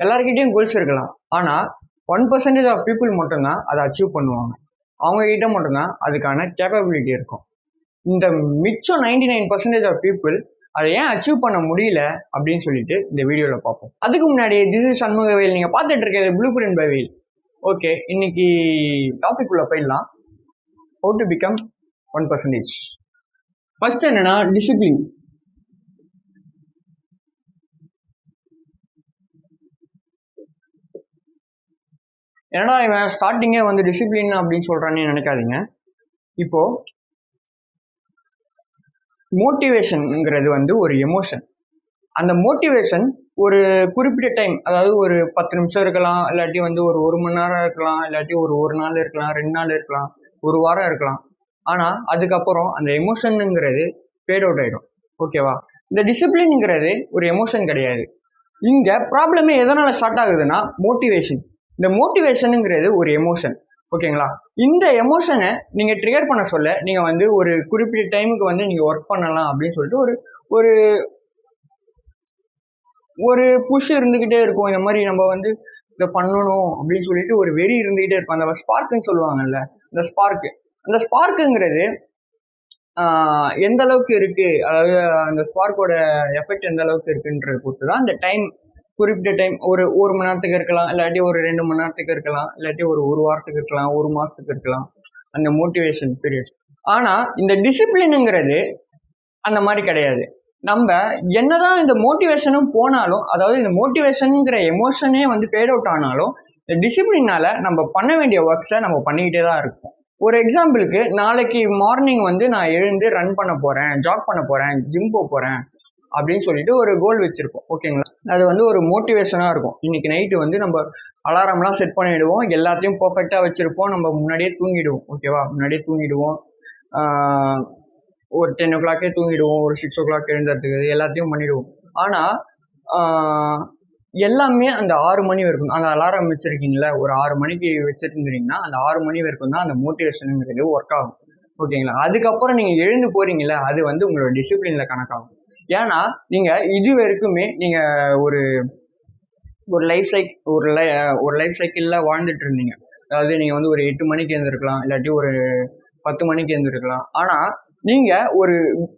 எல்லாருக்கிட்டையும் கோல்ஸ் இருக்கலாம். ஆனால் 1% ஆஃப் பீப்புள் மட்டும்தான் அதை அச்சீவ் பண்ணுவாங்க. அவங்கக்கிட்ட மட்டும்தான் அதுக்கான கேப்பபிலிட்டி இருக்கும். இந்த மிச்சம் 99% ஆஃப் பீப்புள் அதை ஏன் அச்சீவ் பண்ண முடியல அப்படின்னு சொல்லிட்டு இந்த வீடியோவில் பார்ப்போம். அதுக்கு முன்னாடி திஸ் இஸ் சண்முகவேல், நீங்கள் பார்த்துட்டு இருக்கிறது blueprint by Vel. Okay, இன்னைக்கு டாபிக் உள்ள போயிடலாம். How to become 1%. ஃபர்ஸ்ட் என்னன்னா டிசிப்ளின். ஏன்னா இவன் ஸ்டார்டிங்கே வந்து டிசிப்ளின் அப்படின்னு சொல்றான்னு நினைக்காதீங்க. இப்போ மோட்டிவேஷன்ங்கிறது வந்து ஒரு எமோஷன். அந்த மோட்டிவேஷன் ஒரு குறிப்பிட்ட டைம், அதாவது ஒரு 10 நிமிஷம் இருக்கலாம், இல்லாட்டி வந்து ஒரு மணி நேரம் இருக்கலாம், இல்லாட்டி ஒரு நாள் இருக்கலாம், 2 நாள் இருக்கலாம், ஒரு வாரம் இருக்கலாம். ஆனால் அதுக்கப்புறம் அந்த எமோஷனுங்கிறது ஃபேட் அவுட் ஆகிடும். ஓகேவா? இந்த டிசிப்ளின்ங்கிறது ஒரு எமோஷன் கிடையாது. இங்கே ப்ராப்ளமே எதனால் ஸ்டார்ட் ஆகுதுன்னா மோட்டிவேஷன். இந்த மோட்டிவேஷனுங்கிறது ஒரு எமோஷன். ஓகேங்களா? இந்த எமோஷனை நீங்கள் ட்ரிகர் பண்ண சொல்ல நீங்கள் வந்து ஒரு குறிப்பிட்ட டைமுக்கு வந்து நீங்கள் ஒர்க் பண்ணலாம் அப்படின்னு சொல்லிட்டு ஒரு ஒரு புஷ் இருந்துக்கிட்டே இருக்கும். இந்த மாதிரி நம்ம வந்து இதை பண்ணணும் அப்படின்னு சொல்லிட்டு ஒரு வெறி இருந்துக்கிட்டே இருக்கும். அந்த ஸ்பார்க்குன்னு சொல்லுவாங்கல்ல, அந்த ஸ்பார்க்குங்கிறது எந்த அளவுக்கு இருக்கு, அதாவது அந்த ஸ்பார்க்கோட எஃபெக்ட் எந்த அளவுக்கு இருக்குன்றது பொறுத்து தான் அந்த டைம். குறிப்பிட்ட டைம் ஒரு மணி நேரத்துக்கு இருக்கலாம், இல்லாட்டி ஒரு 2 மணி நேரத்துக்கு இருக்கலாம், இல்லாட்டி ஒரு வாரத்துக்கு இருக்கலாம், ஒரு மாசத்துக்கு இருக்கலாம், அந்த மோட்டிவேஷன் பீரியட். ஆனா இந்த டிசிப்ளினுங்கிறது அந்த மாதிரி கிடையாது. நம்ம என்னதான் இந்த மோட்டிவேஷனும் போனாலும், அதாவது இந்த மோட்டிவேஷனுங்கிற எமோஷனே வந்து ஃபேட் அவுட் ஆனாலும், இந்த டிசிப்ளினால நம்ம பண்ண வேண்டிய ஒர்க்ஸை நம்ம பண்ணிக்கிட்டே தான் இருக்கோம். ஒரு எக்ஸாம்பிளுக்கு, நாளைக்கு மார்னிங் வந்து நான் எழுந்து ரன் பண்ண போறேன், ஜாக் பண்ண போறேன், ஜிம் போறேன் அப்படின்னு சொல்லிட்டு ஒரு கோல் வச்சிருப்போம். ஓகேங்களா? அது வந்து ஒரு மோட்டிவேஷனா இருக்கும். இன்னைக்கு நைட்டு வந்து நம்ம அலாரம்லாம் செட் பண்ணிடுவோம், எல்லாத்தையும் பர்ஃபெக்டா வச்சிருப்போம், நம்ம முன்னாடியே தூங்கிடுவோம். ஓகேவா? முன்னாடியே தூங்கிடுவோம், ஒரு 10 o'clock தூங்கிடுவோம், ஒரு 6 o'clock எழுந்துறதுக்கு எல்லாத்தையும் பண்ணிடுவோம். ஆனால் எல்லாமே அந்த 6 மணி வரைக்கும், அந்த அலாரம் வச்சிருக்கீங்களா, ஒரு 6 மணிக்கு வச்சிருந்தீங்கன்னா அந்த 6 மணி வரைக்கும் தான் அந்த மோட்டிவேஷனுங்கிறது ஒர்க் ஆகும். ஓகேங்களா? அதுக்கப்புறம் நீங்கள் எழுந்து போறீங்களா, அது வந்து உங்களோட டிசிப்ளின்ல கணக்காகும். ஏன்னா நீங்கள் இது வரைக்குமே நீங்கள் ஒரு லைஃப் சைக்கிளில் வாழ்ந்துட்டு இருந்தீங்க. அதாவது நீங்கள் வந்து ஒரு 8 மணிக்கு எழுந்திருக்கலாம், இல்லாட்டி ஒரு 10 மணிக்கு எழுந்திருக்கலாம். ஆனால் நீங்கள் ஒரு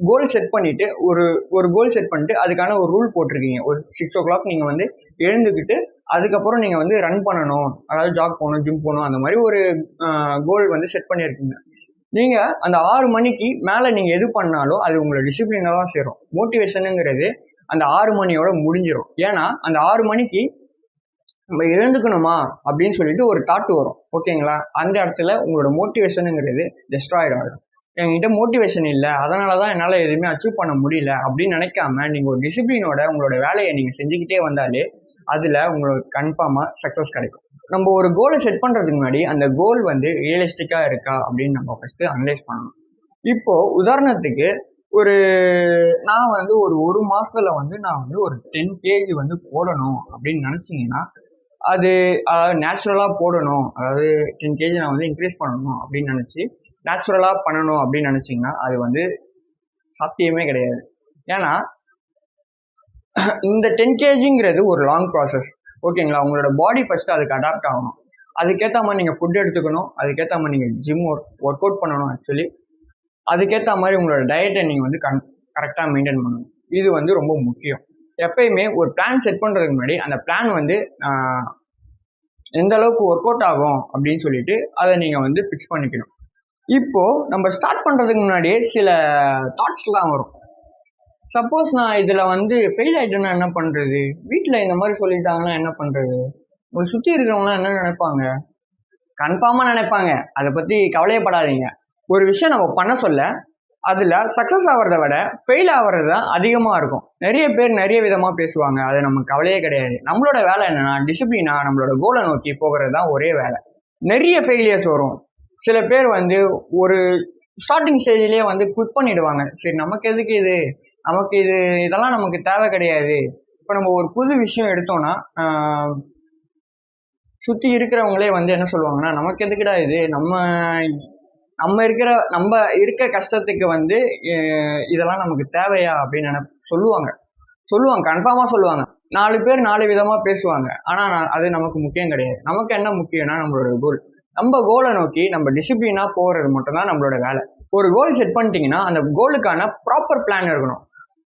கோல் செட் பண்ணிட்டு அதுக்கான ஒரு ரூல் போட்டிருக்கீங்க. ஒரு 6 o'clock நீங்கள் வந்து எழுந்துக்கிட்டு அதுக்கப்புறம் நீங்கள் வந்து ரன் பண்ணணும், அதாவது ஜாக் போகணும், ஜிம் போகணும், அந்த மாதிரி ஒரு கோல் வந்து செட் பண்ணியிருக்கீங்க. நீங்கள் அந்த 6 மணிக்கு மேலே நீங்கள் எது பண்ணாலும் அது உங்களை டிசிப்ளினாக தான் சேரும். மோட்டிவேஷனுங்கிறது அந்த 6 மணியோட முடிஞ்சிடும். ஏன்னா அந்த 6 மணிக்கு நம்ம எழுந்துக்கணுமா அப்படின்னு சொல்லிட்டு ஒரு தாட் வரும். ஓகேங்களா? அந்த இடத்துல உங்களோட மோட்டிவேஷனுங்கிறது டெஸ்ட்ராய்ட் ஆகிடும். என்கிட்ட மோட்டிவேஷன் இல்லை, அதனால தான் என்னால் எதுவுமே அச்சீவ் பண்ண முடியல அப்படின்னு நினைக்காம நீங்கள் ஒரு டிசிப்ளினோட உங்களோட வேலையை நீங்கள் செஞ்சுக்கிட்டே வந்தாலே அதில் உங்களுக்கு கன்ஃபார்மாக சக்ஸஸ் கிடைக்கும். நம்ம ஒரு கோலை செட் பண்ணுறதுக்கு முன்னாடி அந்த கோல் வந்து ரியலிஸ்டிக்காக இருக்கா அப்படின்னு நம்ம ஃபஸ்ட்டு அனலைஸ் பண்ணணும். இப்போது உதாரணத்துக்கு நான் வந்து ஒரு மாதத்தில் வந்து நான் வந்து ஒரு 10 kg வந்து போடணும் அப்படின்னு நினச்சிங்கன்னா, அது நேச்சுரலாக போடணும், அதாவது 10 kg நான் வந்து இன்க்ரீஸ் பண்ணணும் அப்படின்னு நினச்சி நேச்சுரலாக பண்ணணும் அப்படின்னு நினச்சிங்கன்னா அது வந்து சாத்தியமே கிடையாது. ஏன்னா இந்த 10 kgங்கிறது ஒரு லாங் ப்ராசஸ். ஓகேங்களா? உங்களோட பாடி ஃபஸ்ட்டு அதுக்கு அடாப்ட் ஆகணும். அதுக்கேற்ற மாதிரி நீங்கள் ஃபுட் எடுத்துக்கணும், அதுக்கேற்ற மாதிரி நீங்கள் ஜிம் ஒர்க் அவுட் பண்ணணும். ஆக்சுவலி அதுக்கேற்ற மாதிரி உங்களோட டயட்டை நீங்கள் வந்து கரெக்டாக மெயின்டைன் பண்ணணும். இது வந்து ரொம்ப முக்கியம். எப்பயுமே ஒரு பிளான் செட் பண்ணுறதுக்கு முன்னாடி அந்த பிளான் வந்து எந்த அளவுக்கு ஒர்க் அவுட் ஆகும் அப்படின்னு சொல்லிட்டு அதை நீங்கள் வந்து ஃபிக்ஸ் பண்ணிக்கணும். இப்போது நம்ம ஸ்டார்ட் பண்ணுறதுக்கு முன்னாடியே சில தாட்ஸ்லாம் வரும். சப்போஸ் நான் இதில் வந்து ஃபெயில் ஆகிட்டேன்னா என்ன பண்ணுறது, வீட்டில் இந்த மாதிரி சொல்லிட்டாங்கன்னா என்ன பண்ணுறது, உங்களை சுற்றி இருக்கிறவங்களாம் என்ன நினைப்பாங்க, கன்ஃபார்மாக நினைப்பாங்க. அதை பற்றி கவலையப்படாதீங்க. ஒரு விஷயம் நம்ம பண்ண சொல்ல அதில் சக்ஸஸ் ஆகிறத விட ஃபெயில் ஆகிறது தான் அதிகமாக இருக்கும். நிறைய பேர் நிறைய விதமாக பேசுவாங்க, அது நமக்கு கவலையே கிடையாது. நம்மளோட வேலை என்னென்னா டிசிப்ளினாக நம்மளோட கோலை நோக்கி போகிறது தான் ஒரே வேலை. நிறைய ஃபெயிலியர்ஸ் வரும். சில பேர் வந்து ஒரு ஸ்டார்டிங் ஸ்டேஜ்லேயே வந்து குவிட் பண்ணிடுவாங்க. சரி, நமக்கு எதுக்கு இது, இதெல்லாம் நமக்கு தேவை கிடையாது. இப்போ நம்ம ஒரு புது விஷயம் எடுத்தோம்னா சுற்றி இருக்கிறவங்களே வந்து என்ன சொல்லுவாங்கன்னா, நமக்கு எதுக்குடா இது, நம்ம இருக்க கஷ்டத்துக்கு வந்து இதெல்லாம் நமக்கு தேவையா அப்படின்னு சொல்லுவாங்க. சொல்லுவாங்க, கன்ஃபார்மாக சொல்லுவாங்க. 4 பேர் 4 விதமாக பேசுவாங்க. ஆனால் அது நமக்கு முக்கியம் கிடையாது. நமக்கு என்ன முக்கியம்னா நம்மளோட கோல். நம்ம கோலை நோக்கி நம்ம டிசிப்ளினாக போகிறது மட்டும்தான் நம்மளோட வேலை. ஒரு கோல் செட் பண்ணிட்டீங்கன்னா அந்த கோலுக்கான ப்ராப்பர் பிளான் இருக்கணும்.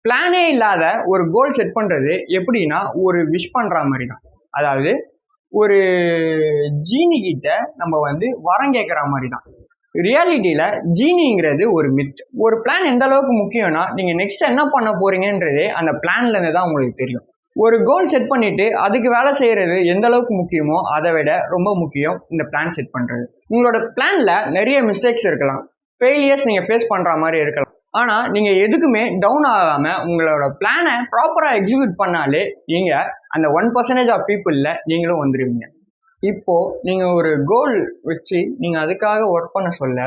பிளானே இல்லாத ஒரு கோல் செட் பண்ணுறது எப்படின்னா ஒரு விஷ் பண்ணுற மாதிரி தான். அதாவது ஒரு ஜீனி கிட்ட நம்ம வந்து வரம் கேட்குற மாதிரி தான். ரியாலிட்டியில ஜீனிங்கிறது ஒரு மித். ஒரு பிளான் எந்த அளவுக்கு முக்கியம்னா நீங்க நெக்ஸ்ட் என்ன பண்ண போறீங்கன்றதே அந்த பிளான்ல இருந்து தான் உங்களுக்கு தெரியும். ஒரு கோல் செட் பண்ணிட்டு அதுக்கு வேலை செய்யறது எந்த அளவுக்கு முக்கியமோ அதை விட ரொம்ப முக்கியம் இந்த பிளான் செட் பண்றது. உங்களோட பிளான்ல நிறைய மிஸ்டேக்ஸ் இருக்கலாம், ஃபெயிலியர்ஸ் நீங்க ஃபேஸ் பண்ற மாதிரி இருக்கலாம். ஆனா நீங்க எதுக்குமே டவுன் ஆகாம உங்களோட பிளானை ப்ராப்பரா எக்ஸிக்யூட் பண்ணாலே நீங்க அந்த 1% ஆஃப் பீப்புள்ல நீங்களும் வந்துடுவீங்க. இப்போ நீங்க ஒரு கோல் வச்சு நீங்க அதுக்காக ஒர்க் பண்ண சொல்ல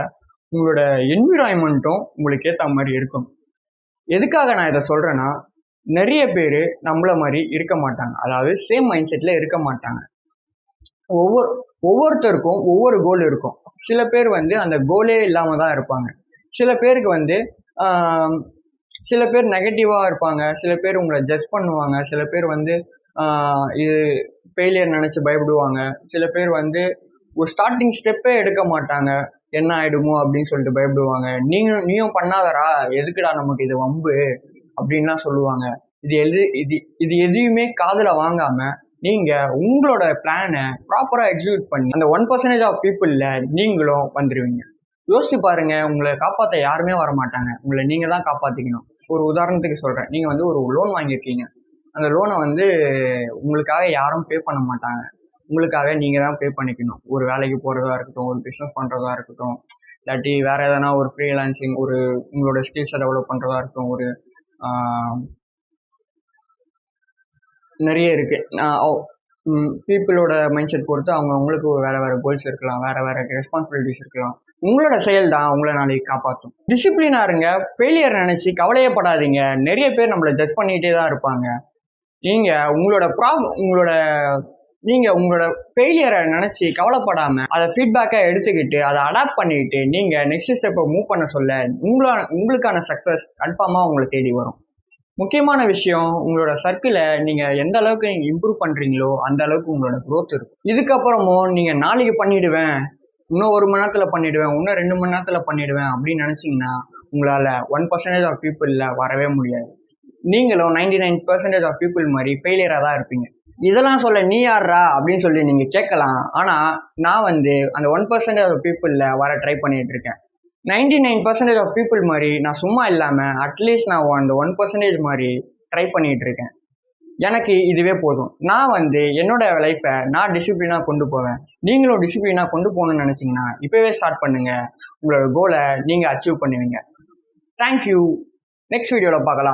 உங்களோட என்விரான்மெண்ட்டும் உங்களுக்கு ஏற்ற மாதிரி இருக்கும். எதுக்காக நான் இதை சொல்றேன்னா, நிறைய பேர் நம்மள மாதிரி இருக்க மாட்டாங்க. அதாவது சேம் மைண்ட் செட்ல இருக்க மாட்டாங்க. ஒவ்வொருத்தருக்கும் ஒவ்வொரு கோல் இருக்கும். சில பேர் வந்து அந்த கோலே இல்லாம தான் இருப்பாங்க. சில பேருக்கு வந்து சில பேர் நெகட்டிவா இருப்பாங்க. சில பேர் உங்களை ஜட்ஜ் பண்ணுவாங்க. சில பேர் வந்து இது ஃபெயிலியர் நினைச்சு பயப்படுவாங்க. சில பேர் வந்து ஒரு ஸ்டார்டிங் ஸ்டெப்பே எடுக்க மாட்டாங்க, என்ன ஆயிடுமோ அப்படின்னு சொல்லிட்டு பயப்படுவாங்க. நீயும் பண்ணாதடா, எதுக்குடா நமக்கு இது வம்பு அப்படின்லாம் சொல்லுவாங்க. இது எதையுமே காதுல வாங்காம நீங்க உங்களோட பிளானை ப்ராப்பரா எக்ஸிக்யூட் பண்ணி அந்த 1% ஆஃப் பீப்புள்ல நீங்களும் வந்துருவீங்க. யோசிச்சு பாருங்க, உங்களை காப்பாற்ற யாருமே வர மாட்டாங்க, உங்களை நீங்க தான் காப்பாத்திக்கணும். ஒரு உதாரணத்துக்கு சொல்றேன், நீங்க வந்து ஒரு லோன் வாங்கியிருக்கீங்க. அந்த லோனை வந்து உங்களுக்காக யாரும் பே பண்ண மாட்டாங்க, உங்களுக்காக நீங்க தான் பே பண்ணிக்கணும். ஒரு வேலைக்கு போறதா இருக்கட்டும், ஒரு பிசினஸ் பண்றதா இருக்கட்டும், இல்லாட்டி வேற எதனா ஒரு ஃப்ரீலான்சிங், ஒரு உங்களோட ஸ்கில்ஸை டெவலப் பண்றதா இருக்கட்டும், ஒரு நிறைய இருக்கு. பீப்புளோட மைண்ட் செட் பொறுத்து அவங்களுக்கு வேற வேற கோல்ஸ் இருக்கலாம், வேற வேற ரெஸ்பான்சிபிலிட்டிஸ் இருக்கலாம். உங்களோட செயல் தான் உங்களை நாளைக்கு காப்பாற்றும். டிசிப்ளினா இருங்க, ஃபெயிலியர் நினைச்சு கவலையப்படாதீங்க. நிறைய பேர் நம்மளை ஜட்ஜ் பண்ணிட்டே தான் இருப்பாங்க. நீங்க உங்களோட ஃபெயிலியரை நினைச்சு கவலைப்படாம அதை ஃபீட்பேக்கா எடுத்துக்கிட்டு அதை அடாப்ட் பண்ணிட்டு நீங்க நெக்ஸ்ட் ஸ்டெப்பை மூவ் பண்ண சொல்ல உங்களுக்கான சக்சஸ் கன்ஃபார்மா உங்களை தேடி வரும். முக்கியமான விஷயம், உங்களோட சர்க்கிளை நீங்க எந்த அளவுக்கு நீங்க இம்ப்ரூவ் பண்றீங்களோ அந்த அளவுக்கு உங்களோட growth இருக்கும். இதுக்கப்புறமும் நீங்க நாளைக்கு பண்ணிடுவேன், இன்னும் 1 மணி நேரத்துல பண்ணிடுவேன், இன்னும் 2 மணி நேரத்துல பண்ணிடுவேன் அப்படின்னு நினைச்சீங்கன்னா உங்களால 1% ஆஃப் பீப்புள்ல வரவே முடியாது. நீங்களும் 99% ஆஃப் பீப்புள் மாதிரி ஃபெயிலியரா தான் இருப்பீங்க. இதெல்லாம் சொல்ல நீ யாரா அப்படின்னு சொல்லி நீங்க கேட்கலாம். ஆனா நான் வந்து அந்த 1% ஆஃப் பீப்புள்ல வர ட்ரை பண்ணிட்டு இருக்கேன். 99% ஆஃப் பீப்புள் மாதிரி நான் சும்மா இல்லாம அட்லீஸ்ட் நான் அந்த 1% மாதிரி ட்ரை பண்ணிட்டு இருக்கேன். எனக்கு இதுவே போதும். நான் வந்து என்னோட லைஃப்பை நான் டிசிப்ளினா கொண்டு போவேன். நீங்களும் டிசிப்ளினா கொண்டு போகணும்னு நினைச்சீங்கன்னா இப்பவே ஸ்டார்ட் பண்ணுங்க. உங்களோட கோலை நீங்க அச்சீவ் பண்ணுவீங்க. தேங்க்யூ. நெக்ஸ்ட் வீடியோல பார்க்கலாம்.